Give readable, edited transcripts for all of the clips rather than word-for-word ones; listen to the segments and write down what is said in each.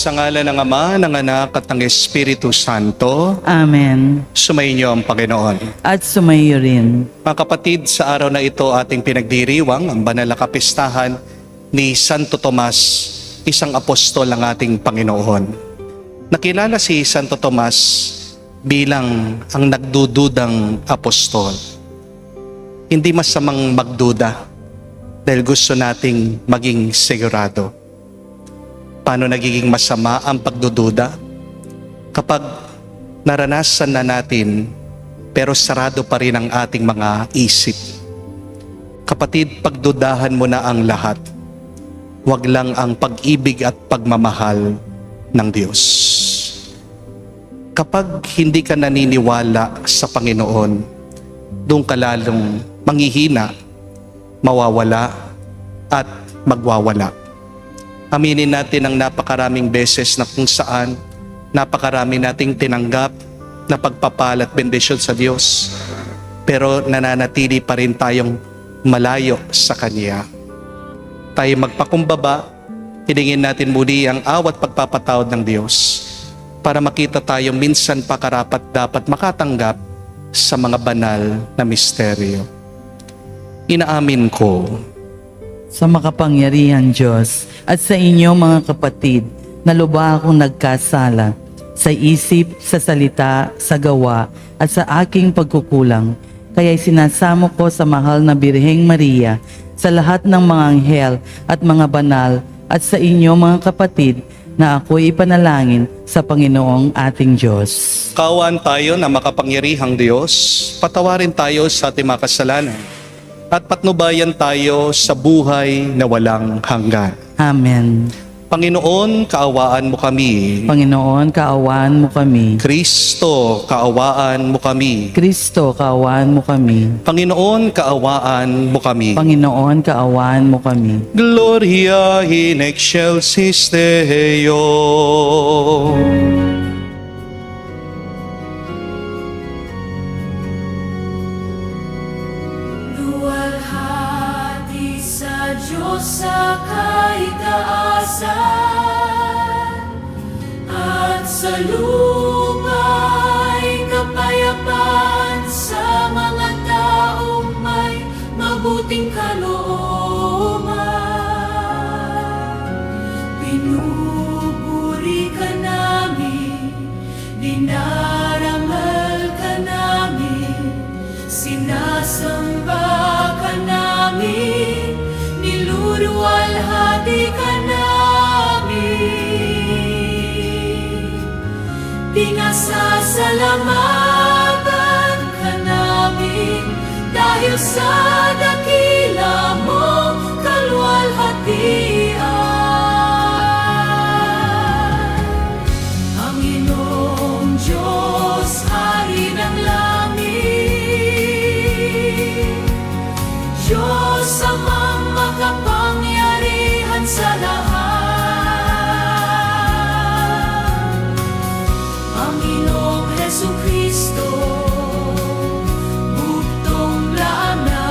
Sa ngalan ng Ama, ng Anak at ng Espiritu Santo, Amen. sumainyo ang Panginoon. At sumayo rin. Mga kapatid, sa araw na ito ating pinagdiriwang ang banal na kapistahan ni Santo Tomas, isang apostol ng ating Panginoon. Nakilala si Santo Tomas bilang ang nagdududang apostol. Hindi masamang magduda dahil gusto nating maging sigurado. Paano nagiging masama ang pagdududa? Kapag naranasan na natin pero sarado pa rin ang ating mga isip. Kapatid, pagdudahan mo na ang lahat. Huwag lang ang pag-ibig at pagmamahal ng Diyos. Kapag hindi ka naniniwala sa Panginoon, doon ka lalong manghihina, mawawala at magwawala. Aminin natin ang napakaraming beses na kung saan napakarami nating tinanggap na pagpapala at bendisyon sa Diyos, pero nananatili pa rin tayong malayo sa Kanya. Tayo magpakumbaba, hilingin natin muli ang awat pagpapatawad ng Diyos para makita tayo minsan pa karapat dapat makatanggap sa mga banal na misteryo. Inaamin ko Sa makapangyarihan Diyos at sa inyo mga kapatid, na lubha akong nagkasala sa isip, sa salita, sa gawa at sa aking pagkukulang. Kaya'y sinasamo ko sa mahal na Birheng Maria, sa lahat ng mga anghel at mga banal at sa inyo mga kapatid, na ako'y ipanalangin sa Panginoong ating Diyos. kaawaan tayo na makapangyarihang Diyos, patawarin tayo sa ating mga kasalanan at patnubayan tayo sa buhay na walang hanggan. Amen. Panginoon, kaawaan mo kami. Panginoon, kaawaan mo kami. Kristo, kaawaan mo kami. Kristo, kaawaan mo kami. Panginoon, kaawaan mo kami. Panginoon, kaawaan mo kami. Gloria in excelsis Deo. Luwalhati sa Diyos sa kaitaasan, at sa lupa'y kapayapaan sa mga taong may mabuting kalooban. Pinupuri ka namin, dinarangal ka namin, sinasamba ka namin, niluluwalhati ka namin. Pinasasalamatan ka namin dahil sa dakila mong kaluwalhatian. Panginoong Diyos, Hari ng langit, Diyos amang makapangyarihan sa lahat, Panginoong Hesukristo, bugtong laana,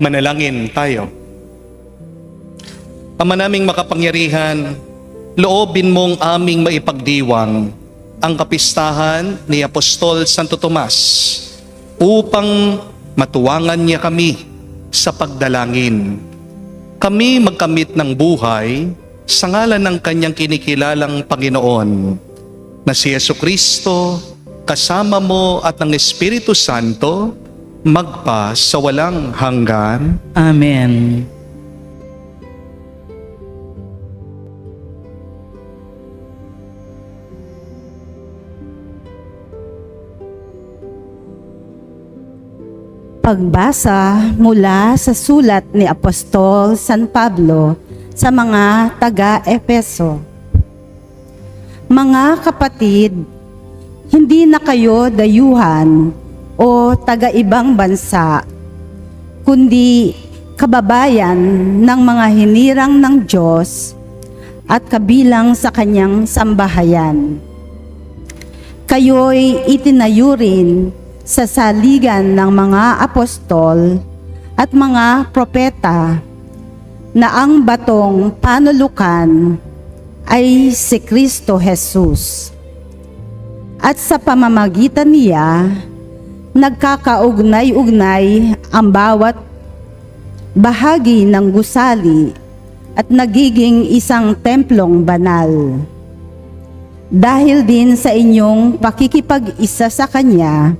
Manalangin tayo. Ama naming makapangyarihan, loobin mong aming maipagdiwang ang kapistahan ni Apostol Santo Tomas upang matuwangan niya kami sa pagdalangin. Kami magkamit ng buhay sa ngalan ng kanyang kinikilalang Panginoon na si Jesucristo, kasama mo at ng Espiritu Santo, magpa sa walang hanggan. Amen. Pagbasa mula sa sulat ni Apostol San Pablo sa mga taga-Efeso. Mga kapatid, hindi na kayo dayuhan o taga-ibang bansa, kundi kababayan ng mga hinirang ng Diyos at kabilang sa kanyang sambahayan. Kayo'y itinayo rin sa saligan ng mga apostol at mga propeta na ang batong panulukan ay si Kristo Jesus. At sa pamamagitan niya, nagkakaugnay-ugnay ang bawat bahagi ng gusali at nagiging isang templong banal. Dahil din sa inyong pakikipag-isa sa Kanya,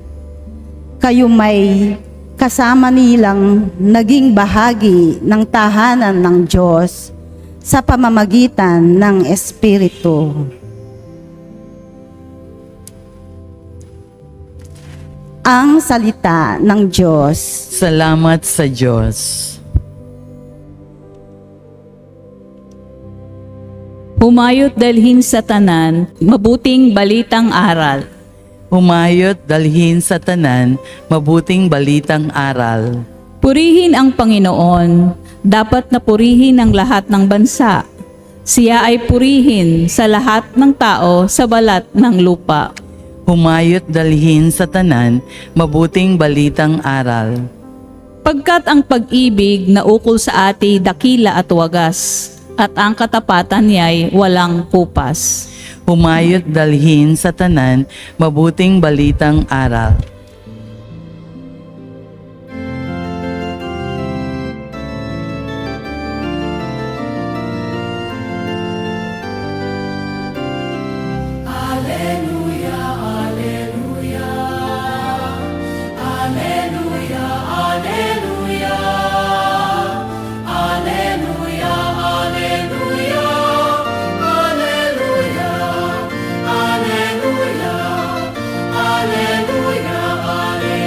kayo may kasama nilang naging bahagi ng tahanan ng Diyos sa pamamagitan ng Espiritu. Ang salita ng Diyos. Salamat sa Diyos. Humayot dalhin sa tanan, mabuting balitang aral. Humayot dalhin sa tanan, mabuting balitang aral. Purihin ang Panginoon, dapat na purihin ang lahat ng bansa. Siya ay purihin sa lahat ng tao sa balat ng lupa. Humayot dalhin sa tanan, mabuting balitang aral. Pagkat ang pag-ibig na ukol sa ati dakila at wagas, at ang katapatan niya'y walang kupas. Humayot dalhin sa tanan, mabuting balitang aral. Alleluia, alleluia. Alleluia, alleluia. Alleluia, alleluia. Alleluia, alleluia. Alleluia, alleluia.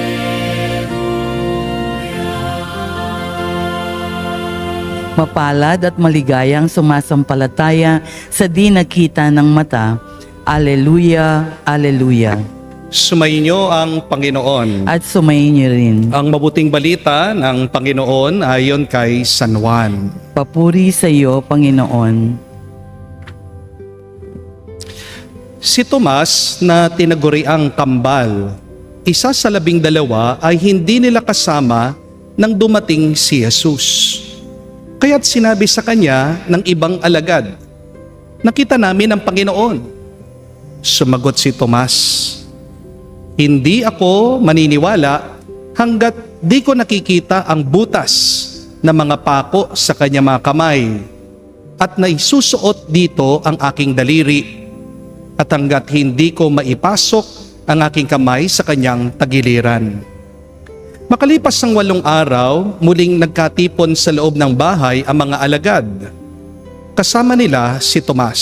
Mapalad at maligayang sumasampalataya sa di nakita ng mata. Alleluia, alleluia. Sumainyo ang Panginoon. At sumayin niyo rin. Ang mabuting balita ng Panginoon ayon kay San Juan. Papuri sa iyo, Panginoon. Si Tomas na tinaguriang kambal, isa sa 12 ay hindi nila kasama nang dumating si Jesus. Kaya't sinabi sa kanya ng ibang alagad, "Nakita namin ang Panginoon." Sumagot si Tomas, "Hindi ako maniniwala hanggat di ko nakikita ang butas na mga pako sa kanyang mga kamay at naisusuot dito ang aking daliri at hanggat hindi ko maipasok ang aking kamay sa kanyang tagiliran." Makalipas ng 8 araw, muling nagkatipon sa loob ng bahay ang mga alagad. Kasama nila si Tomas.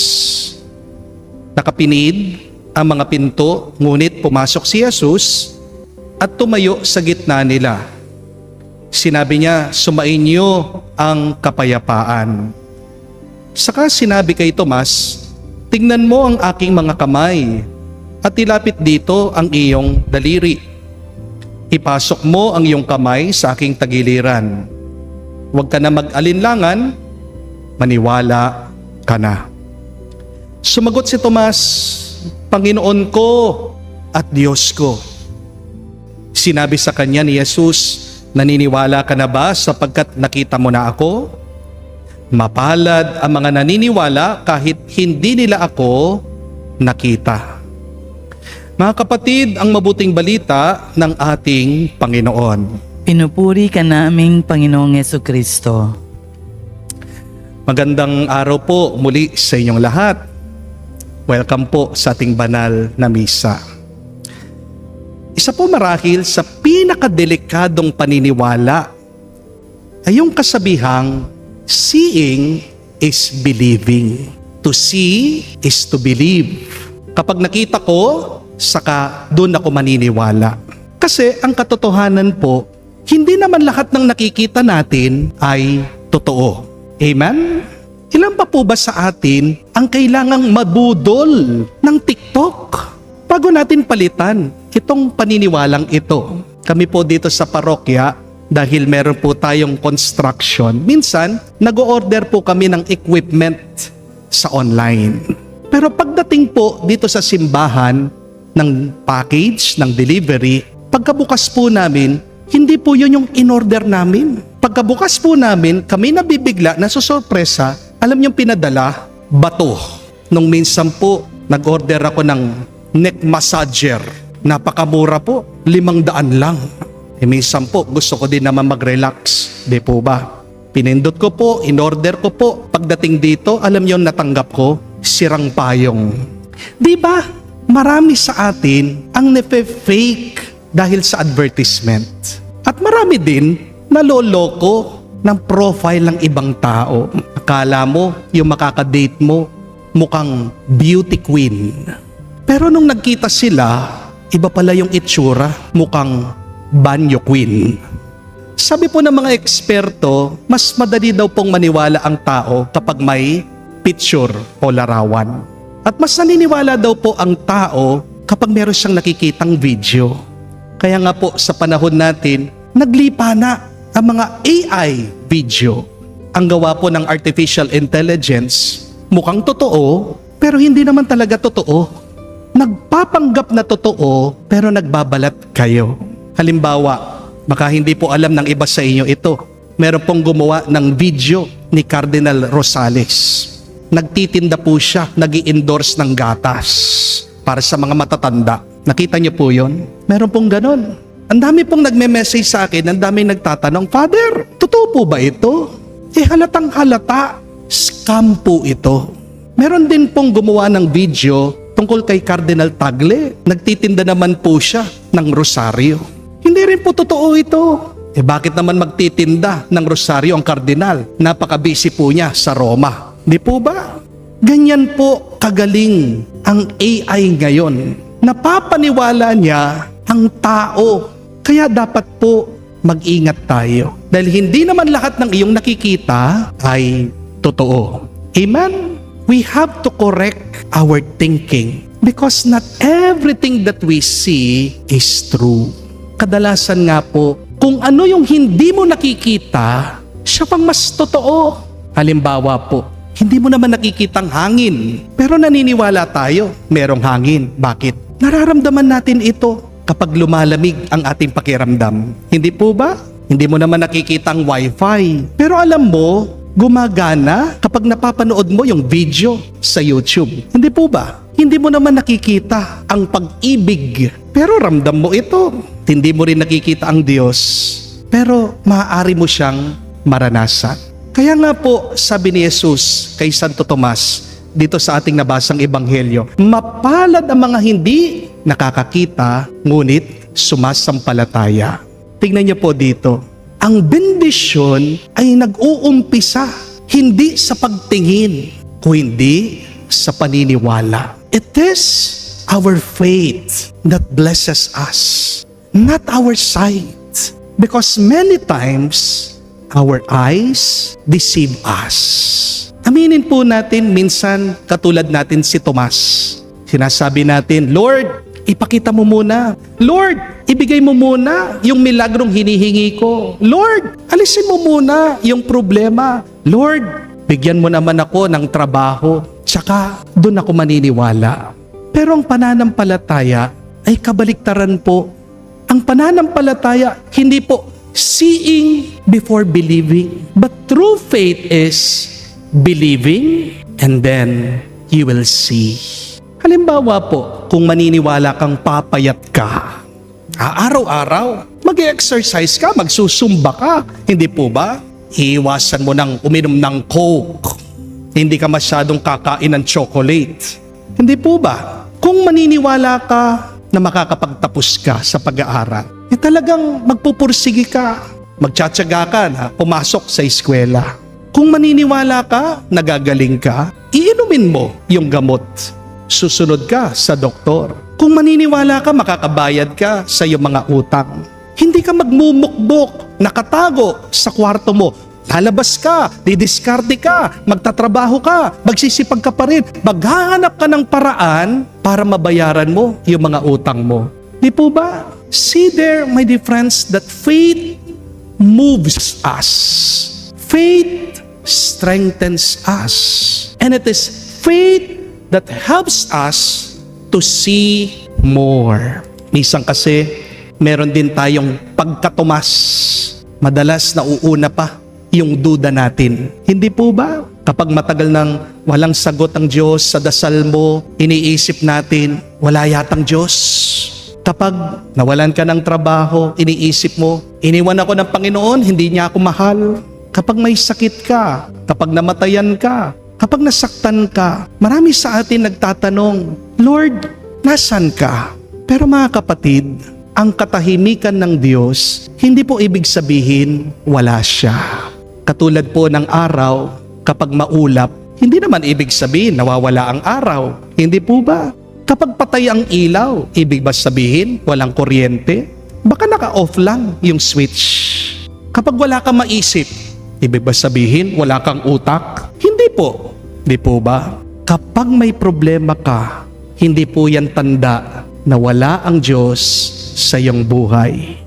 Nakapinid ang mga pinto, ngunit pumasok si Jesus at tumayo sa gitna nila. Sinabi niya, "Sumainyo ang kapayapaan." Saka sinabi kay Tomas, "Tingnan mo ang aking mga kamay at ilapit dito ang iyong daliri. Ipasok mo ang iyong kamay sa aking tagiliran. Huwag ka na mag-alinlangan, maniwala ka na." Sumagot si Tomas, "Panginoon ko at Diyos ko." Sinabi sa kanya ni Jesus, Naniniwala ka na ba sapagkat nakita mo na ako? Mapalad ang mga naniniwala kahit hindi nila ako nakita. Mga kapatid, ang mabuting balita ng ating Panginoon. Pinupuri ka naming Panginoong Jesucristo. Magandang araw po muli sa inyong lahat. Welcome po sa ating banal na misa. Isa po marahil sa pinakadelikadong paniniwala ay yung kasabihang seeing is believing. To see is to believe. Kapag nakita ko, saka doon ako maniniwala. Kasi ang katotohanan po, hindi naman lahat ng nakikita natin ay totoo. Amen? Ilan pa po ba sa atin ang kailangang mabudol ng TikTok bago natin palitan itong paniniwalang ito? Kami po dito sa parokya, dahil meron po tayong construction, minsan nag-o-order po kami ng equipment sa online. Pero pagdating po dito sa simbahan ng package, ng delivery, pagkabukas po namin, hindi po yun yung in-order namin. Pagkabukas po namin, kami nabibigla, nasusorpresa, alam niyong pinadala, bato. Nung minsan po, nag-order ako ng neck massager. Napakamura po, 500 lang. Minsan po, gusto ko din naman mag-relax. Di po ba? Pinindot ko po, in-order ko po. Pagdating dito, alam niyo natanggap ko, sirang payong. Di ba? Marami sa atin ang nefe-fake dahil sa advertisement. At marami din naloloko ng profile ng ibang tao. Akala mo, yung makakadate mo, mukhang beauty queen. Pero nung nagkita sila, iba pala yung itsura, mukhang banyo queen. Sabi po ng mga eksperto, mas madali daw pong maniwala ang tao kapag may picture o larawan. At mas naniniwala daw po ang tao kapag meron siyang nakikitang video. Kaya nga po sa panahon natin, naglipa na ang mga AI video. Ang gawa po ng artificial intelligence, mukhang totoo, pero hindi naman talaga totoo. Nagpapanggap na totoo, pero nagbabalat kayo. Halimbawa, baka hindi po alam ng iba sa inyo ito. Meron pong gumawa ng video ni Cardinal Rosales. Nagtitinda po siya, nag-i-endorse ng gatas para sa mga matatanda. Nakita niyo po yon? Meron pong ganon. Ang dami pong nagme-message sa akin, ang dami nagtatanong, Father, totoo po ba ito? Halatang halata, scam po ito. Meron din pong gumawa ng video tungkol kay Cardinal Tagle. Nagtitinda naman po siya ng rosaryo. Hindi rin po totoo ito. Bakit naman magtitinda ng rosaryo ang kardinal? Napaka-busy po niya sa Roma. Di po ba? Ganyan po kagaling ang AI ngayon. Napapaniwala niya ang tao. Kaya dapat po mag-ingat tayo. Dahil hindi naman lahat ng iyong nakikita ay totoo. Amen? We have to correct our thinking because not everything that we see is true. Kadalasan nga po, kung ano yung hindi mo nakikita, siya pang mas totoo. Halimbawa po, hindi mo naman nakikitang hangin, pero naniniwala tayo, merong hangin. Bakit? Nararamdaman natin ito kapag lumalamig ang ating pakiramdam. Hindi po ba? Hindi mo naman nakikitang wifi, pero alam mo, gumagana kapag napapanood mo yung video sa YouTube. Hindi po ba? Hindi mo naman nakikita ang pag-ibig, pero ramdam mo ito. Hindi mo rin nakikita ang Diyos, pero maaari mo siyang maranasan. Kaya nga po, sabi ni Jesus kay Santo Tomas, dito sa ating nabasang ebanghelyo, mapalad ang mga hindi nakakakita, ngunit sumasampalataya. Tingnan niyo po dito, ang bendisyon ay nag-uumpisa hindi sa pagtingin, kundi sa paniniwala. It is our faith that blesses us, not our sight. Because many times, our eyes deceive us. Aminin po natin, minsan katulad natin si Tomas. Sinasabi natin, Lord, ipakita mo muna. Lord, ibigay mo muna yung milagrong hinihingi ko. Lord, alisin mo muna yung problema. Lord, bigyan mo naman ako ng trabaho. Tsaka doon ako maniniwala. Pero ang pananampalataya ay kabaliktaran po. Ang pananampalataya, hindi po seeing before believing. But true faith is believing and then you will see. Halimbawa po, kung maniniwala kang papayat ka, araw-araw, mag-exercise ka, magsusumba ka, hindi po ba? Iiwasan mo nang uminom ng Coke. Hindi ka masyadong kakain ng chocolate. Hindi po ba? Kung maniniwala ka na makakapagtapos ka sa pag-aaral, talagang magpupursige ka. Magtsatsaga ka na pumasok sa eskwela. Kung maniniwala ka, nagagaling ka, iinumin mo yung gamot. Susunod ka sa doktor. Kung maniniwala ka, makakabayad ka sa iyong mga utang. Hindi ka magmumukbok, nakatago sa kwarto mo. Lalabas ka, didiskarte ka, magtatrabaho ka, magsisipag ka pa rin. Maghahanap ka ng paraan para mabayaran mo yung mga utang mo. Di po ba? See there, my dear friends, that faith moves us. Faith strengthens us. And it is faith that helps us to see more. Minsan kasi, meron din tayong pagkatumas. Madalas nauuna pa yung duda natin. Hindi po ba? Kapag matagal nang walang sagot ang Diyos sa dasal mo, iniisip natin, wala yatang Diyos. Kapag nawalan ka ng trabaho, iniisip mo, iniwan ako ng Panginoon, hindi niya ako mahal. Kapag may sakit ka, kapag namatayan ka, kapag nasaktan ka, marami sa atin nagtatanong, Lord, nasan ka? Pero mga kapatid, ang katahimikan ng Diyos, hindi po ibig sabihin wala siya. Katulad po ng araw, kapag maulap, hindi naman ibig sabihin nawawala ang araw. Hindi po ba? Kapag patay ang ilaw, ibig ba sabihin walang kuryente? Baka naka-off lang yung switch. Kapag wala kang maisip, ibig ba sabihin wala kang utak? Hindi po. Di po ba? Kapag may problema ka, hindi po yan tanda na wala ang Diyos sa iyong buhay.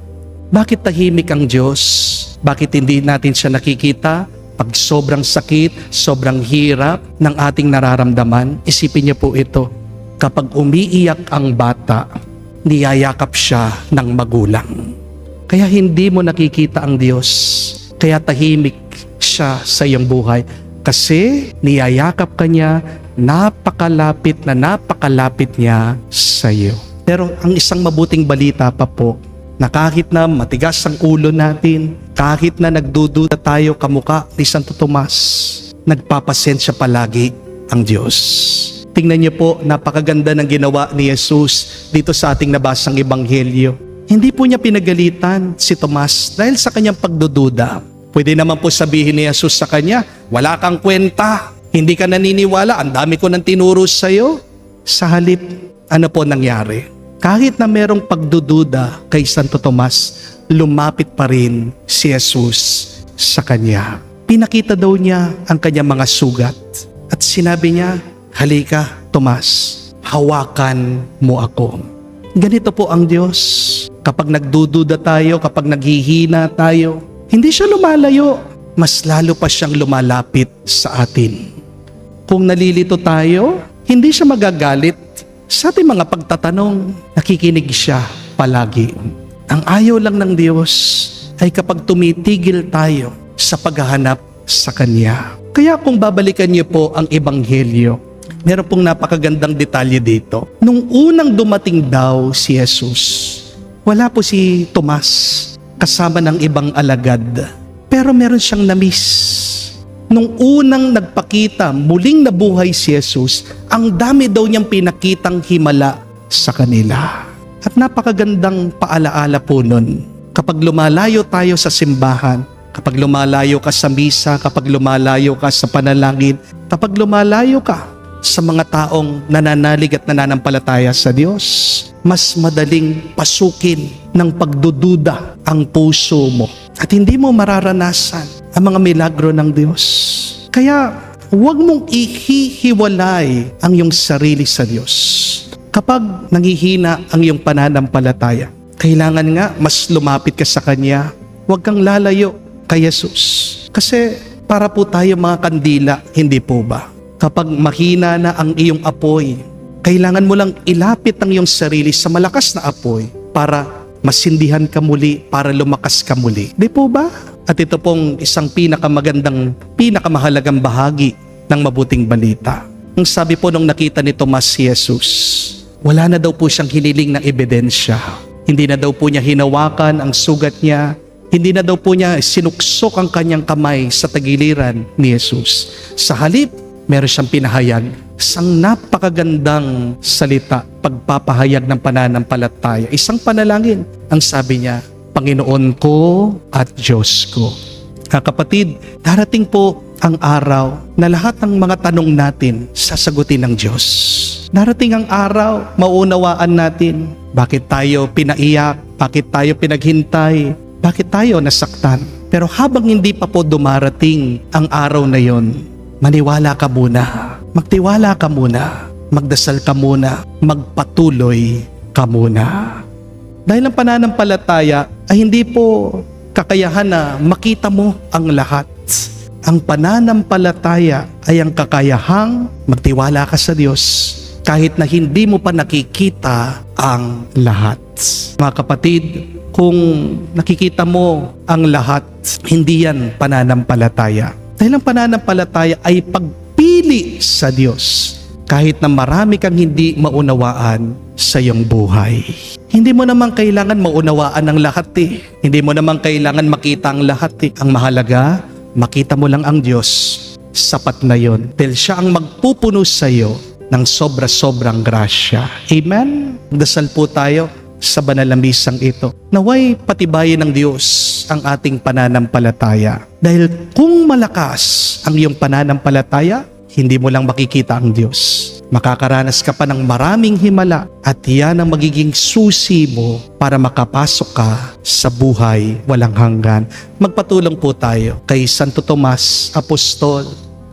Bakit tahimik ang Diyos? Bakit hindi natin siya nakikita? Pag sobrang sakit, sobrang hirap ng ating nararamdaman, isipin niyo po ito. Kapag umiiyak ang bata, niyayakap siya ng magulang. Kaya hindi mo nakikita ang Diyos. Kaya tahimik siya sa iyong buhay. Kasi niyayakap ka niya, napakalapit niya sa iyo. Pero ang isang mabuting balita pa po, na kahit na matigas ang ulo natin, kahit na nagdududa tayo kamuka ni Santo Tomas, nagpapasensya palagi ang Diyos. Tingnan niyo po, napakaganda ng ginawa ni Jesus dito sa ating nabasang ebanghelyo. Hindi po niya pinagalitan si Tomas dahil sa kanyang pagdududa. Pwede naman po sabihin ni Jesus sa kanya, wala kang kwenta, hindi ka naniniwala, ang dami ko nang tinuro sa iyo. Sa halip, ano po nangyari? Kahit na merong pagdududa kay Santo Tomas, lumapit pa rin si Jesus sa kanya. Pinakita daw niya ang kanyang mga sugat. At sinabi niya, halika Tomas, hawakan mo ako. Ganito po ang Diyos. Kapag nagdududa tayo, kapag naghihina tayo, hindi siya lumalayo. Mas lalo pa siyang lumalapit sa atin. Kung nalilito tayo, hindi siya magagalit. Sa ating mga pagtatanong, nakikinig siya palagi. Ang ayaw lang ng Diyos ay kapag tumitigil tayo sa paghahanap sa Kanya. Kaya kung babalikan niyo po ang Ebanghelyo, meron pong napakagandang detalye dito. Nung unang dumating daw si Jesus, wala po si Tomas kasama ng ibang alagad. Pero meron siyang na-miss. Nung unang nagpakita, muling nabuhay si Jesus, ang dami daw niyang pinakitang himala sa kanila. At napakagandang paalaala po nun. Kapag lumalayo tayo sa simbahan, kapag lumalayo ka sa misa, kapag lumalayo ka sa panalangin, kapag lumalayo ka sa mga taong nananalig at nananampalataya sa Diyos, mas madaling pasukin ng pagdududa ang puso mo. At hindi mo mararanasan ang mga milagro ng Diyos. Kaya huwag mong ihihiwalay ang iyong sarili sa Diyos. Kapag nangihina ang iyong pananampalataya, kailangan nga mas lumapit ka sa Kanya. Huwag kang lalayo kay Jesus. Kasi para po tayo mga kandila, hindi po ba? Kapag mahina na ang iyong apoy, kailangan mo lang ilapit ang iyong sarili sa malakas na apoy para masindihan ka muli para lumakas ka muli. Di po ba? At ito pong isang pinakamahalagang bahagi ng mabuting balita. Ang sabi po nung nakita ni Tomas si Jesus, wala na daw po siyang hiniling ng ebidensya. Hindi na daw po niya hinawakan ang sugat niya. Hindi na daw po niya sinuksok ang kanyang kamay sa tagiliran ni Jesus. Sa halip, meron siyang pinahayag, isang napakagandang salita, pagpapahayag ng pananampalataya. Isang panalangin. Ang sabi niya, Panginoon ko at Diyos ko. Kapatid, darating po ang araw na lahat ng mga tanong natin sasagutin ng Diyos. Darating ang araw, maunawaan natin bakit tayo pinaiyak, bakit tayo pinaghintay, bakit tayo nasaktan. Pero habang hindi pa po dumarating ang araw na yon, maniwala ka muna, magtiwala ka muna, magdasal ka muna, magpatuloy ka muna. Dahil ang pananampalataya ay hindi po kakayahan na makita mo ang lahat. Ang pananampalataya ay ang kakayahang magtiwala ka sa Diyos kahit na hindi mo pa nakikita ang lahat. Mga kapatid, kung nakikita mo ang lahat, hindi yan pananampalataya. Dahil ang pananampalataya ay pagpili sa Diyos kahit na marami kang hindi maunawaan sa iyong buhay. Hindi mo naman kailangan maunawaan ang lahat eh. Hindi mo naman kailangan makita ang lahat eh. Ang mahalaga, makita mo lang ang Diyos. Sapat na yon. Dahil siya ang magpupuno sa iyo ng sobra-sobrang grasya. Amen? Dasal po tayo sa banal na misang ito. Naway patibayin ng Diyos ang ating pananampalataya. Dahil kung malakas ang iyong pananampalataya, hindi mo lang makikita ang Diyos. Makakaranas ka pa ng maraming himala at yan ang magiging susi mo para makapasok ka sa buhay walang hanggan. Magpatulong po tayo kay Santo Tomas, Apostol.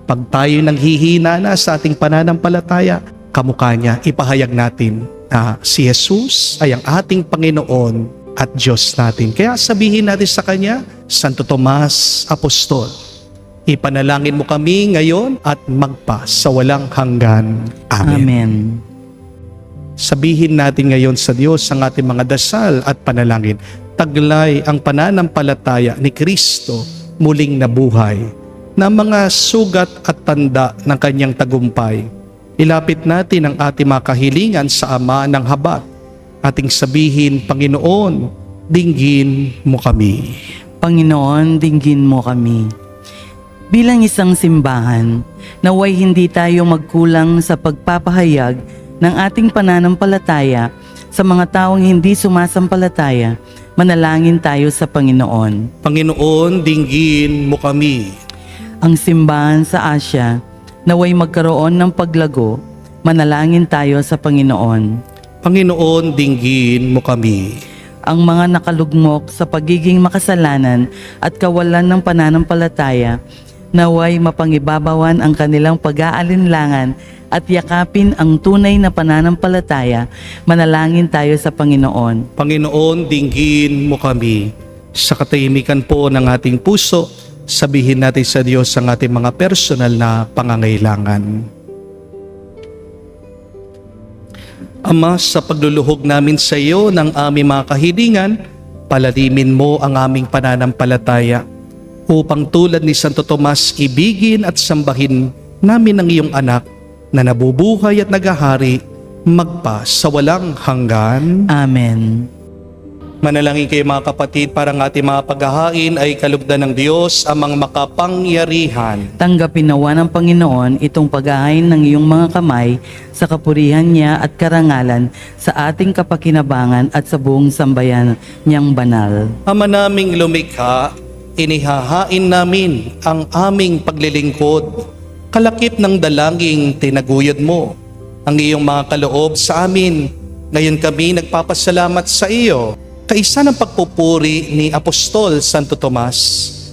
Pag tayo nanghihina na sa ating pananampalataya, kamukha niya, ipahayag natin na si Jesus ay ang ating Panginoon at Diyos natin. Kaya sabihin natin sa Kanya, Santo Tomas, Apostol, ipanalangin mo kami ngayon at magpa sa walang hanggan. Amen. Amen. Sabihin natin ngayon sa Diyos ang ating mga dasal at panalangin. Taglay ang pananampalataya ni Kristo muling nabuhay na mga sugat at tanda ng kanyang tagumpay. Ilapit natin ang ating mga kahilingan sa Ama ng Habag. Ating sabihin, Panginoon, dinggin mo kami. Panginoon, dinggin mo kami. Bilang isang simbahan, naway hindi tayo magkulang sa pagpapahayag ng ating pananampalataya sa mga taong hindi sumasampalataya. Manalangin tayo sa Panginoon. Panginoon, dinggin mo kami. Ang simbahan sa Asya, naway magkaroon ng paglago. Manalangin tayo sa Panginoon. Panginoon, dinggin mo kami. Ang mga nakalugmok sa pagiging makasalanan at kawalan ng pananampalataya, naway mapangibabawan ang kanilang pag-aalinlangan at yakapin ang tunay na pananampalataya. Manalangin tayo sa Panginoon. Panginoon, dinggin mo kami. Sa katahimikan po ng ating puso, sabihin natin sa Diyos ang ating mga personal na pangangailangan. Ama, sa pagluluhog namin sa iyo ng aming mga kahilingan, palalimin mo ang aming pananampalataya upang tulad ni Santo Tomas, ibigin at sambahin namin ang iyong anak na nabubuhay at nagahari magpa sa walang hanggan. Amen. Manalangin kayo mga kapatid para ang ating mga paghahain ay kalugdan ng Diyos amang makapangyarihan. Tanggapin nawa ng Panginoon itong paghahain ng iyong mga kamay sa kapurihan niya at karangalan sa ating kapakinabangan at sa buong sambayan niyang banal. Ama naming lumikha, inihahain namin ang aming paglilingkod. Kalakip ng dalangin tinaguyod mo ang iyong mga kaloob sa amin. Ngayon kami nagpapasalamat sa iyo. Kaisa ng pagpupuri ni Apostol Santo Tomas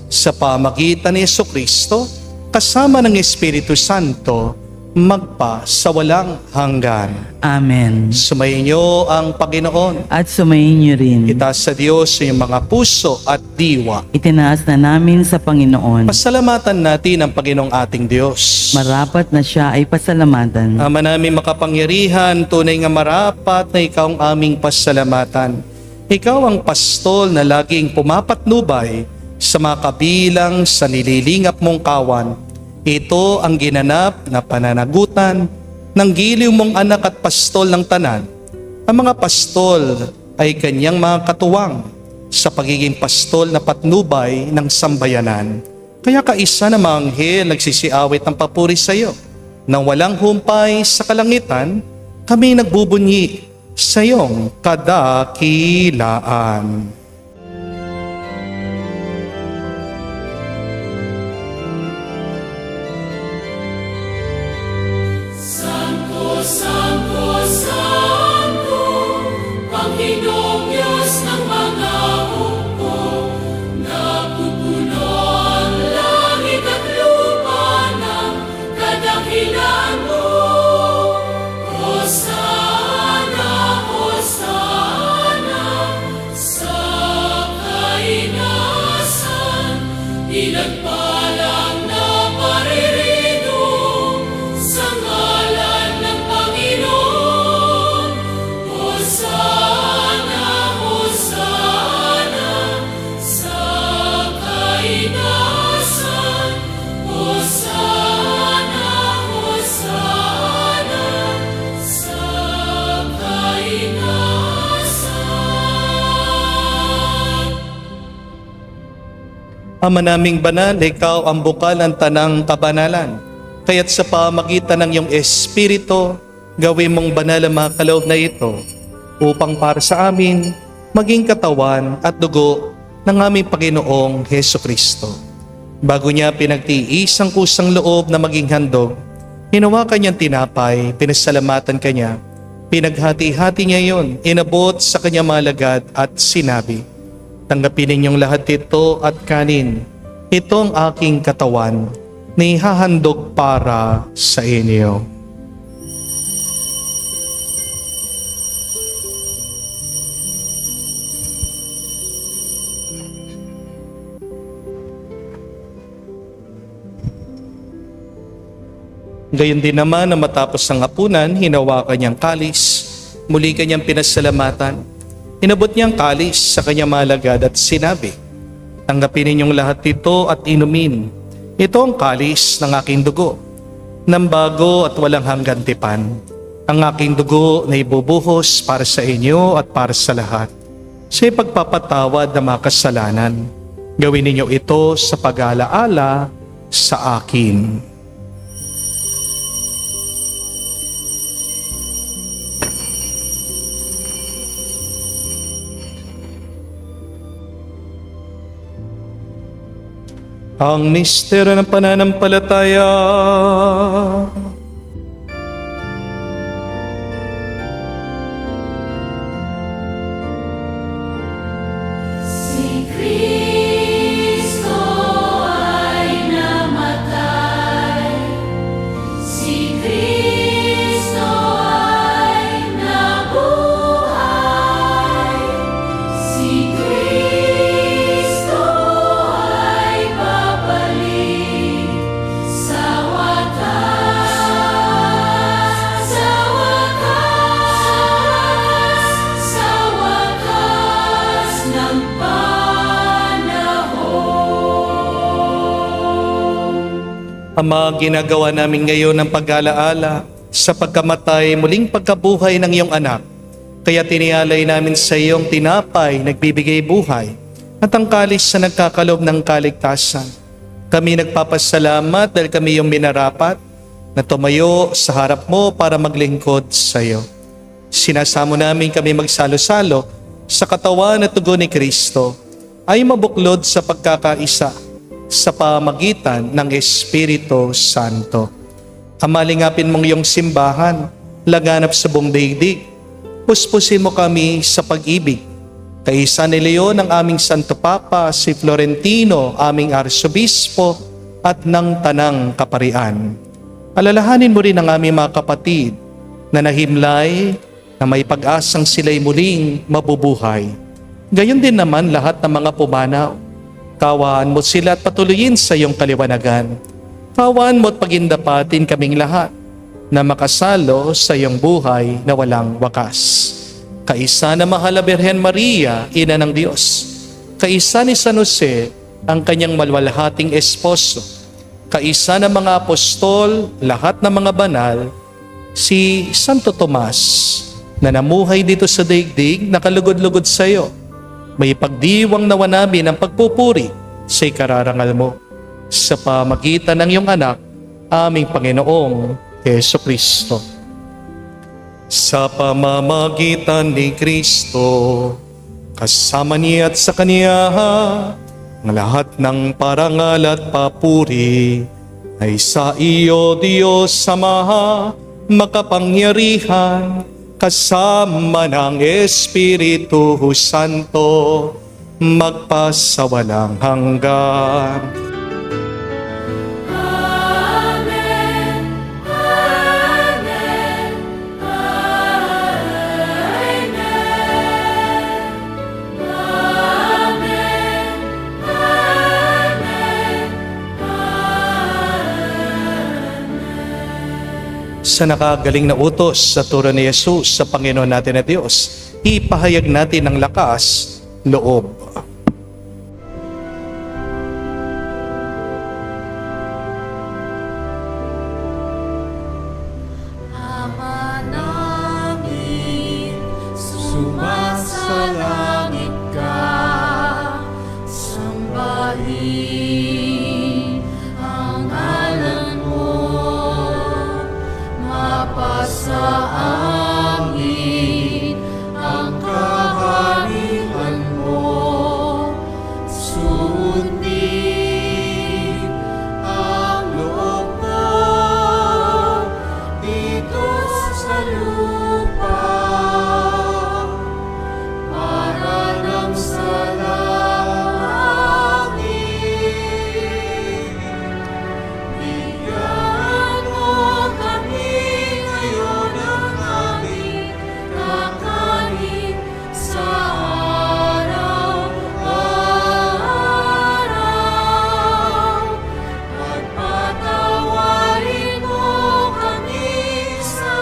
sa pamagitan ni Jesucristo kasama ng Espiritu Santo magpa sa walang hanggan. Amen. Sumayin niyo ang Panginoon. At sumayin niyo rin. Itaas sa Diyos yung mga puso at diwa. Itinaas na namin sa Panginoon. Pasalamatan natin ang Panginoong ating Diyos. Marapat na siya ay pasalamatan. Ama namin makapangyarihan, tunay nga marapat na ikaw ang aming pasalamatan. Ikaw ang pastol na laging pumapatnubay sa mga kabilang sa nililingap mong kawan. Ito ang ginanap na pananagutan ng giliw mong anak at pastol ng tanan. Ang mga pastol ay kanyang mga katuwang sa pagiging pastol na patnubay ng sambayanan. Kaya kaisa na mga anghel nagsisiawit ng papuri sa iyo. Nang walang humpay sa kalangitan, kami nagbubunyi sa iyong kadakilaan. Santo, Santo, Santo, Panginoong Diyos ng mga hukbo, napupuno ang langit at lupa ng kadakilaan mo. Hosana, Hosana, sa kainasan, pinagpalang na paririto sa ngalan ng Panginoon. Hosana, Hosana, sa kainasan. Hosana, Hosana, sa kainasan. Ama naming banal, ikaw ang bukal ng tanang kabanalan. Kaya't sa pamagitan ng iyong Espiritu, gawin mong banal ang mga kaloob na ito upang para sa amin maging katawan at dugo ng aming Panginoong Heso Kristo. Bago niya pinagtiis ang kusang loob na maging handog, hinawakan niyang tinapay, pinasalamatan kanya, pinaghati-hati niya yon, inabot sa kanyang mga alagad at sinabi, "Tanggapin ninyong lahat ito at kanin. Ito ang aking katawan na ihahandog para sa inyo." Gayon din naman na matapos ang hapunan, hinawakan niyang kalis, muli kanyang pinasalamatan. Inabot niyang kalis sa kanyang malagad at sinabi, "Tanggapin ninyong lahat ito at inumin. Ito ang kalis ng aking dugo, ng bago at walang hanggan tipan. Ang aking dugo na ibubuhos para sa inyo at para sa lahat, sa ipagpapatawad ng mga kasalanan. Gawin ninyo ito sa pag-alaala sa akin." Ang misteryo ng pananampalataya. Si Kristo ay namatay, si Kristo ay nabuhay, si Kristo ay babalik sa wakas, sa wakas, sa wakas ng panahon. Ama, ginagawa namin ngayon ng pag-alaala sa pagkamatay, muling pagkabuhay ng iyong anak. Kaya tinialay namin sa iyong tinapay, nagbibigay buhay, at ang kalis sa nagkakalob ng kaligtasan. Kami nagpapasalamat dahil kami yung minarapat na tumayo sa harap mo para maglingkod sa iyo. Sinasamo namin kami magsalo-salo sa katawan at tugon ni Kristo ay mabuklod sa pagkakaisa sa pamagitan ng Espiritu Santo. Amalingapin mong iyong simbahan, laganap sa buong daigdig. Puspusin mo kami sa pag-ibig. Kaisa ni Leon ang aming Santo Papa, si Florentino, aming Arsobispo, at ng Tanang Kaparian. Alalahanin mo rin ang aming mga kapatid na nahimlay na may pag-asang sila'y muling mabubuhay. Gayon din naman lahat ng mga pumanaw. Kawaan mo sila at patuloyin sa iyong kaliwanagan. Kawaan mo at pagindapatin kaming lahat na makasalo sa iyong buhay na walang wakas. kaisa na mahal na Birhen Maria, Ina ng Diyos, kaisa ni San Jose, ang kanyang malwalhating esposo, kaisa ng mga apostol, lahat ng mga banal, si Santo Tomas, na namuhay dito sa daigdig, nakalugod-lugod sa iyo. May pagdiwang nawa namin ang pagpupuri sa ikararangal mo sa pamagitan ng iyong anak, aming Panginoong Jesucristo. Sa pamamagitan ni Kristo, kasama niya at sa Kaniya, ang lahat ng parangal at papuri ay sa iyo, Diyos Ama, makapangyarihan, kasama ng Espiritu Santo, magpasawalang hanggan. Sa nakagaling na utos sa turo ni Jesus sa Panginoon natin na Diyos, ipahayag natin ng lakas, loob. Ama namin, sumasalangit ka, sambahin ang ngalan mo, mapasa amin ang kaharian mo, sundin ang loob mo dito sa lupa, para ng sa langit. Bigyan mo kami ngayon ng aming kakanin sa araw-araw. Pagpatawarin mo kami sa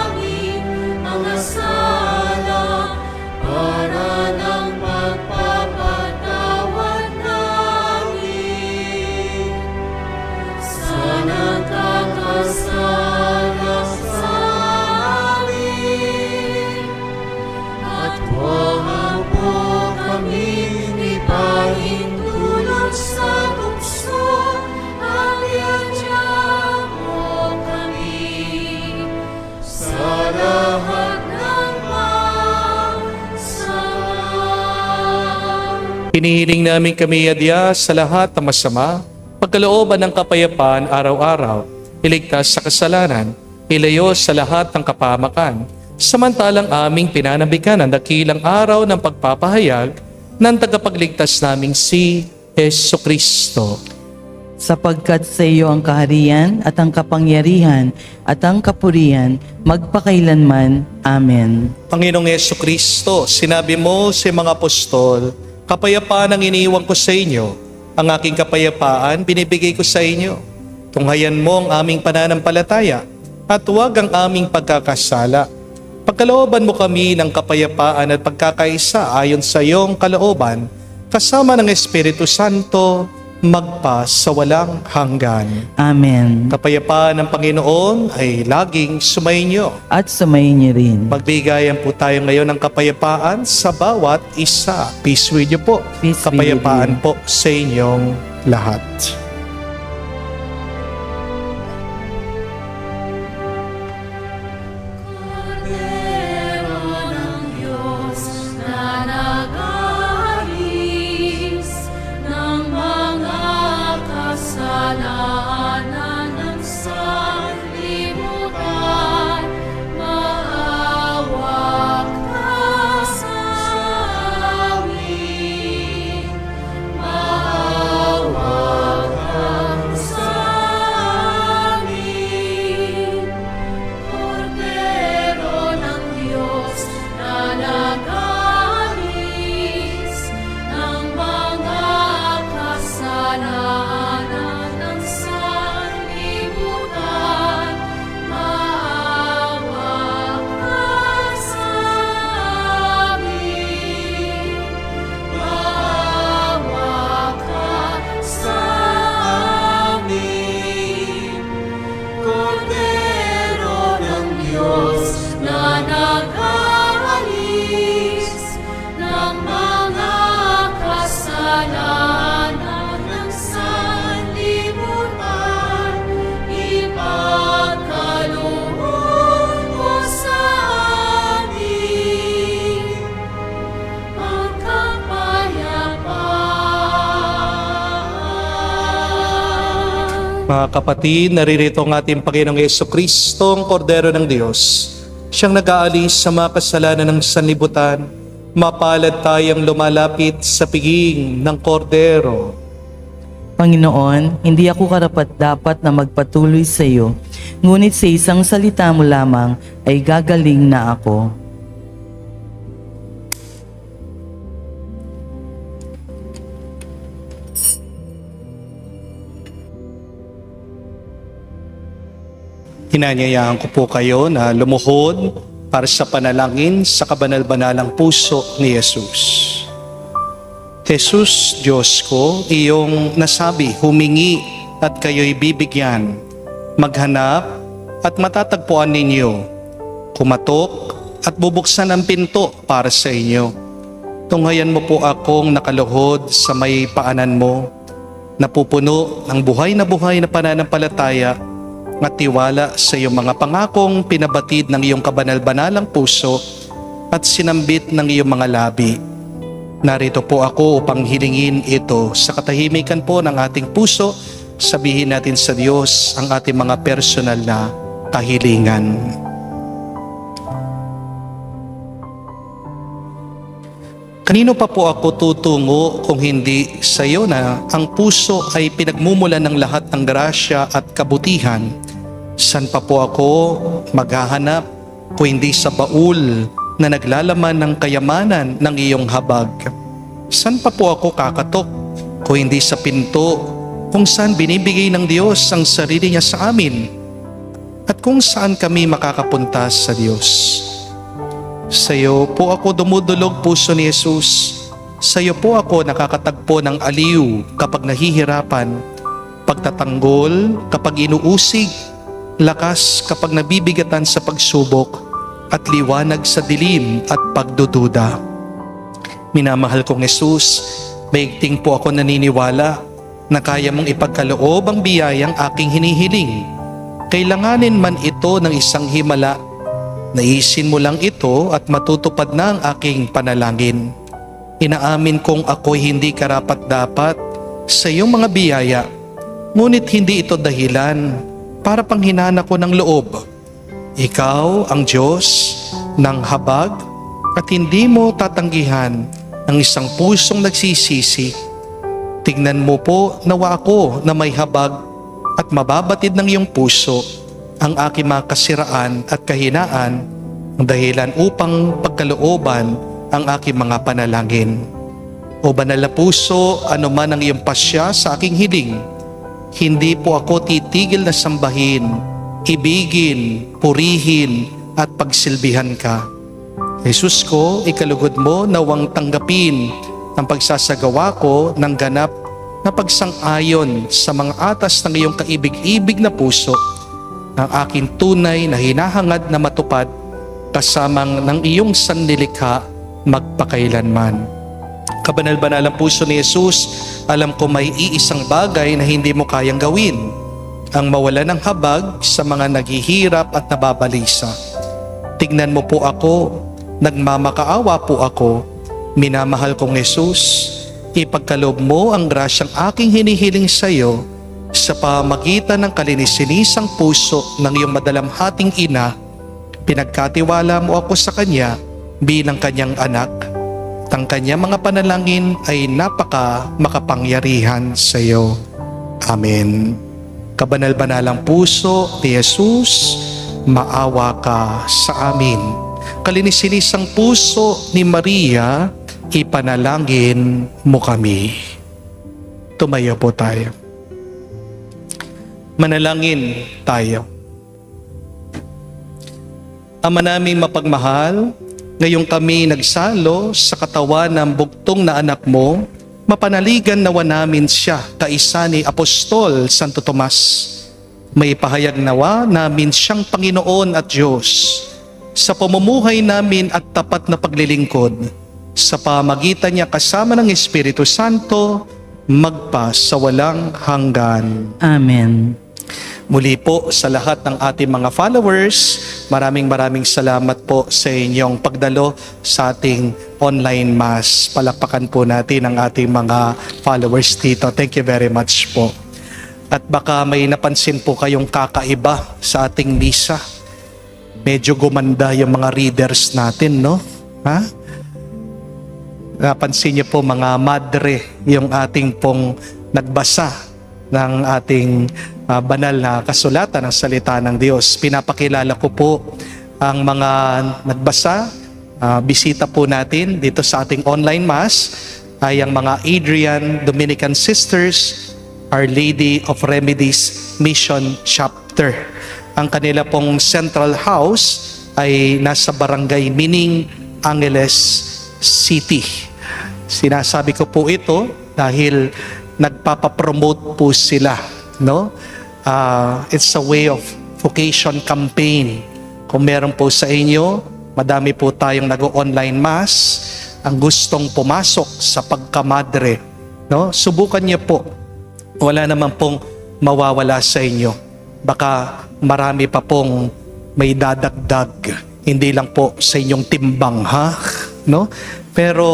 aming mga sala, para ng magpapatawad namin sa nagkakasala sa amin. At huwag mo kaming ipahintulot sa tukso, at iadya mo kami sa lahat ng masama. Pinihiling namin kami adya sa lahat ng masama, pagkalooban ng kapayapaan araw-araw, iligtas sa kasalanan, ilayo sa lahat ng kapahamakan, samantalang aming pinanabikan ang dakilang araw ng pagpapahayag ng tagapagligtas naming si Jesucristo. Sapagkat sa iyo ang kaharian at ang kapangyarihan at ang kapurihan magpakailanman. Amen. Panginoong Jesucristo, sinabi mo sa mga apostol, kapayapaan ang iniiwan ko sa inyo, ang aking kapayapaan binibigay ko sa inyo. Tunghayan mo ang aming pananampalataya at huwag ang aming pagkakasala. Pagkalooban mo kami ng kapayapaan at pagkakaisa ayon sa iyong kalooban, kasama ng Espiritu Santo, magpa sa walang hanggan. Amen. Kapayapaan ng Panginoon ay laging sumainyo. At sumayin niyo rin. Magbigayan po tayo ngayon ng kapayapaan sa bawat isa. Peace with you po. Peace be with Kapayapaan you. po sa inyong lahat. Kordero ng Diyos na nag-aalis ng mga kasalanan ng sanlibutan, maawa ka sa amin, maawa Mga kapatid, naririto ang ating Panginoong Jesucristo, ang Kordero ng Diyos. Siyang nag-aalis sa mga kasalanan ng sanlibutan. Mapalad tayong lumalapit sa piging ng Kordero. Panginoon, hindi ako karapat-dapat na magpatuloy sa iyo, ngunit sa isang salita mo lamang ay gagaling na ako. Hinanyayahan ko po kayo na lumuhod para sa panalangin sa kabanal-banalang puso ni Jesus. Jesus, Diyos ko, iyong nasabi, humingi at kayo'y bibigyan. Maghanap at matatagpuan ninyo. Kumatok at bubuksan ang pinto para sa inyo. Tunghayan mo po akong nakaluhod sa may paanan mo, napupuno ng buhay na pananampalataya at tiwala sa iyong mga pangakong pinabatid ng iyong kabanal-banalang puso at sinambit ng iyong mga labi. Narito po ako upang hilingin ito sa katahimikan po ng ating puso. Sabihin natin sa Diyos ang ating mga personal na kahilingan. Kanino pa po ako tutungo kung hindi sa iyo na ang puso ay pinagmumulan ng lahat ng grasya at kabutihan? San pa po ako maghahanap kung hindi sa baul na naglalaman ng kayamanan ng iyong habag? San pa po ako kakatok kung hindi sa pinto kung saan binibigay ng Diyos ang sarili niya sa amin? At kung saan kami makakapunta sa Diyos? Sa iyo po ako dumudulog, puso ni Jesus. Sa iyo po ako nakakatagpo ng aliw kapag nahihirapan, pagtatanggol kapag inuusig, lakas kapag nabibigatan sa pagsubok, at liwanag sa dilim at pagdududa. Minamahal kong Jesus, maigting po ako naniniwala na kaya mong ipagkaloob ang biyayang aking hinihiling. Kailanganin man ito ng isang himala, naisin mo lang ito at matutupad na ang aking panalangin. Inaamin kong ako'y hindi karapat-dapat sa iyong mga biyaya, ngunit hindi ito dahilan para panghinana ko ng loob. Ikaw ang Diyos ng habag at hindi mo tatanggihan ang isang pusong nagsisisi. Tingnan mo po nawa ako na may habag at mababatid ng iyong puso ang aking mga kasiraan at kahinaan, ang dahilan upang pagkalooban ang aking mga panalangin. O banal na puso, ano man ang iyong pasya sa aking hiling, hindi po ako titigil na sambahin, ibigin, purihin at pagsilbihan ka. Jesus ko, ikalugod mo nawang tanggapin ang pagsasagawa ko ng ganap na pagsang-ayon sa mga atas ng iyong kaibig-ibig na puso, ng aking tunay na hinahangad na matupad kasamang ng iyong sanlilikha magpakailanman. Kabanal-banalang puso ni Jesus, alam ko may iisang bagay na hindi mo kayang gawin, ang mawala ng habag sa mga naghihirap at nababalisa. Tignan mo po ako, nagmamakaawa po ako, minamahal kong Jesus, ipagkaloob mo ang grasyang aking hinihiling sa iyo sa pamagitan ng kalininisang puso ng iyong madalamhating ina. Pinagkatiwala mo ako sa Kanya bilang Kanyang anak. Ang Kanyang mga panalangin ay makapangyarihan sa iyo. Amen. Kabanal-banalang puso ni Jesus, maawa ka sa amin. Kalininisang puso ni Maria, ipanalangin mo kami. Tumayo po tayo. Manalangin tayo. Ama naming mapagmahal, ngayong kami nagsalo sa katawan ng bugtong na anak mo, mapanaligan nawa namin siya, kaisa ni Apostol Santo Tomas. May pahayag nawa namin siyang Panginoon at Diyos sa pamumuhay namin at tapat na paglilingkod. Sa pamagitan niya kasama ng Espiritu Santo, magpa sa walang hanggan. Amen. Muli po sa lahat ng ating mga followers, maraming salamat po sa inyong pagdalo sa ating online mass. Palakpakan po natin ang ating mga followers dito. Thank you very much po. At baka may napansin po kayong kakaiba sa ating misa. Medyo gumanda yung mga readers natin, no? Ha? Napansin niyo po mga madre, yung ating pong nagbasa ng ating banal na kasulatan ng salita ng Diyos. Pinapakilala ko po ang mga nagbasa. Bisita po natin dito sa ating online mass ay ang mga Adrian Dominican Sisters, Our Lady of Remedies Mission Chapter. Ang kanila pong central house ay nasa barangay Mining, Angeles City. Sinasabi ko po ito dahil nagpapapromote po sila, no? It's a way of vocation campaign. Kung meron po sa inyo, madami po tayong nag-online mass, ang gustong pumasok sa pagkamadre, no? Subukan niyo po. Wala naman pong mawawala sa inyo. Baka marami pa pong may dadagdag. Hindi lang po sa inyong timbang, ha? No? Pero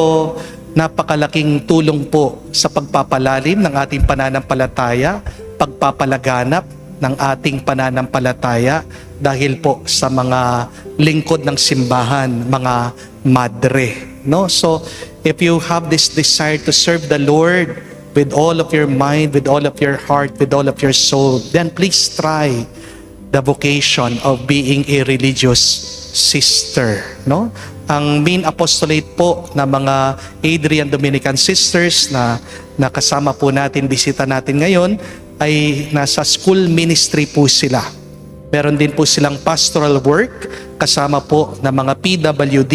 napakalaking tulong po sa pagpapalalim ng ating pananampalataya, pagpapalaganap ng ating pananampalataya dahil po sa mga lingkod ng simbahan, mga madre, no? So, if you have this desire to serve the Lord with all of your mind, with all of your heart, with all of your soul, then please try the vocation of being a religious sister, no? Ang main apostolate po ng mga Adrian Dominican Sisters na nakasama po natin, bisita natin ngayon, ay nasa school ministry po sila. Meron din po silang pastoral work, kasama po ng mga PWD,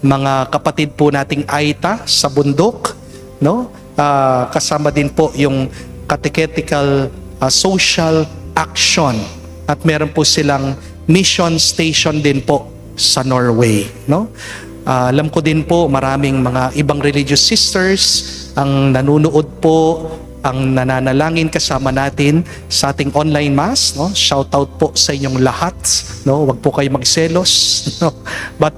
mga kapatid po nating Aita sa bundok, no? Kasama din po yung catechetical social action, at meron po silang mission station din po sa Norway, no? Alam ko din po maraming mga ibang religious sisters ang nanunood po, ang nananalangin kasama natin sa ating online mass, no? Shout out po sa inyong lahat, no? Huwag po kayo magselos, no? But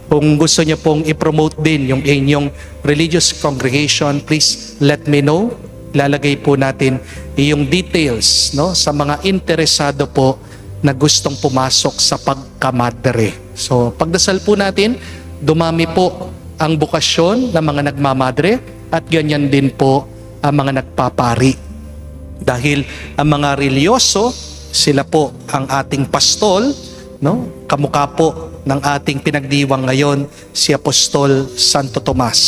kung gusto niyo pong i-promote din yung inyong religious congregation, please let me know. Ilalagay po natin yung details, no, sa mga interesado po na gustong pumasok sa pagkamadre. So, pagdasal po natin, dumami po ang bukasyon ng mga nagmamadre at ganyan din po ang mga nagpapari. Dahil ang mga religyoso, sila po ang ating pastol, no? Kamukha po ng ating pinagdiwang ngayon, si Apostol Santo Tomas.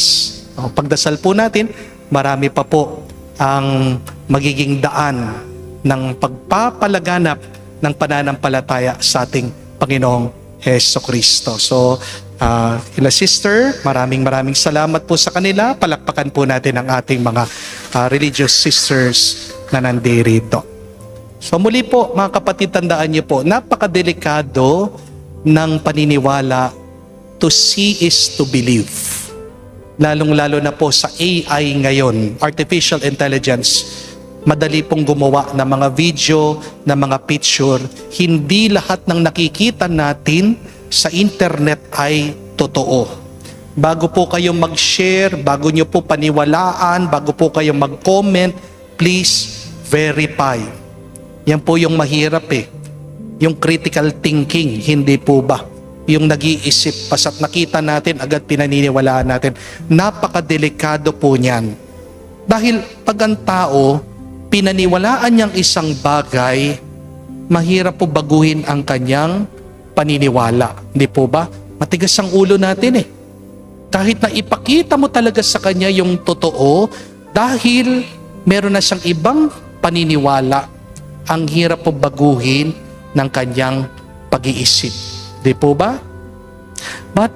Pagdasal po natin, marami pa po ang magiging daan ng pagpapalaganap ng pananampalataya sa ating Panginoong Hesukristo. So, kila sister, maraming salamat po sa kanila. Palakpakan po natin ang ating mga religious sisters na nandirito. So muli po, mga kapatid, tandaan niyo po, napakadelikado ng paniniwala. To see is to believe. Lalong-lalo na po sa AI ngayon, artificial intelligence, madali pong gumawa ng mga video, ng mga picture. Hindi lahat ng nakikita natin sa internet ay totoo. Bago po kayo mag-share, bago nyo po paniwalaan, bago po kayo mag-comment, please verify. Yan po yung mahirap yung critical thinking, hindi po ba? Yung nag-iisip, pasa't nakita natin, agad pinaniniwalaan natin. Napakadelikado po niyan. Dahil pag ang tao, pinaniwalaan niyang isang bagay, mahirap po baguhin ang kanyang paniniwala. Hindi po ba? Matigas ang ulo natin Kahit na ipakita mo talaga sa kanya yung totoo, dahil meron na siyang ibang paniniwala, ang hirap po baguhin ng kanyang pag-iisip. Di po ba? But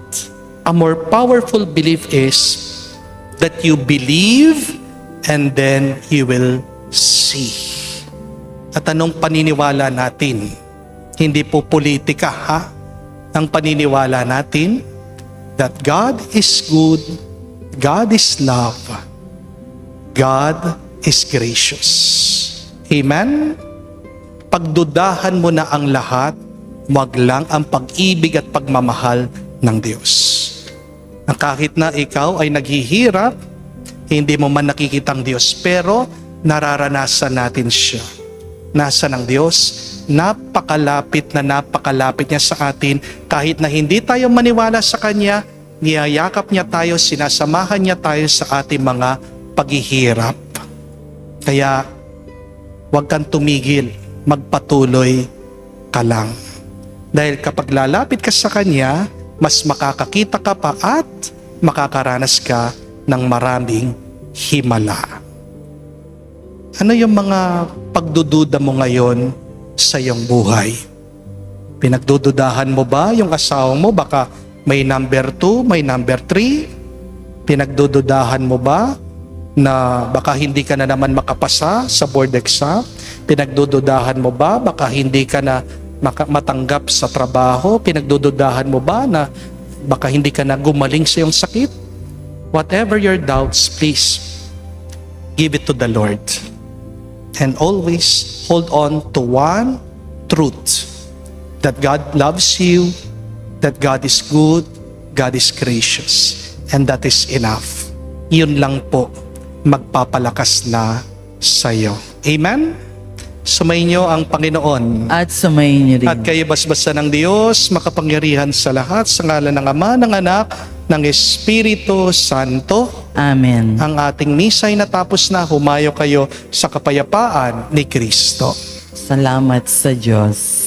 a more powerful belief is that you believe and then you will see. At anong paniniwala natin? Hindi po politika, ha? Ang paniniwala natin that God is good, God is love, God is gracious. Amen? Pagdudahan mo na ang lahat, wag lang ang pag-ibig at pagmamahal ng Diyos. Na kahit na ikaw ay naghihirap, hindi mo man nakikita ang Diyos, pero nararanasan natin siya. Nasa ng Diyos, napakalapit niya sa atin. Kahit na hindi tayo maniwala sa Kanya, niyayakap niya tayo, sinasamahan niya tayo sa ating mga paghihirap. Kaya huwag kang tumigil, magpatuloy ka lang. Dahil kapag lalapit ka sa Kanya, mas makakakita ka pa at makakaranas ka ng maraming himala. Ano yung mga pagdududa mo ngayon sa iyong buhay? Pinagdududahan mo ba yung asawa mo? Baka may number 2, may number 3? Pinagdududahan mo ba na baka hindi ka na naman makapasa sa board exam? Pinagdududahan mo ba baka hindi ka na matanggap sa trabaho? Pinagdududahan mo ba na baka hindi ka na gumaling sa iyong sakit? Whatever your doubts, please give it to the Lord. And always hold on to one truth, that God loves you, that God is good, God is gracious, and that is enough. Yun lang po magpapalakas na sa iyo. Amen? Sumainyo ang Panginoon. At sumayin niyo rin. At kayo basbasa ng Diyos, makapangyarihan sa lahat, sa ngalan ng Ama, ng Anak, ng Espiritu Santo. Amen. Ang ating misa ay natapos na. Humayo kayo sa kapayapaan ni Kristo. Salamat sa Diyos.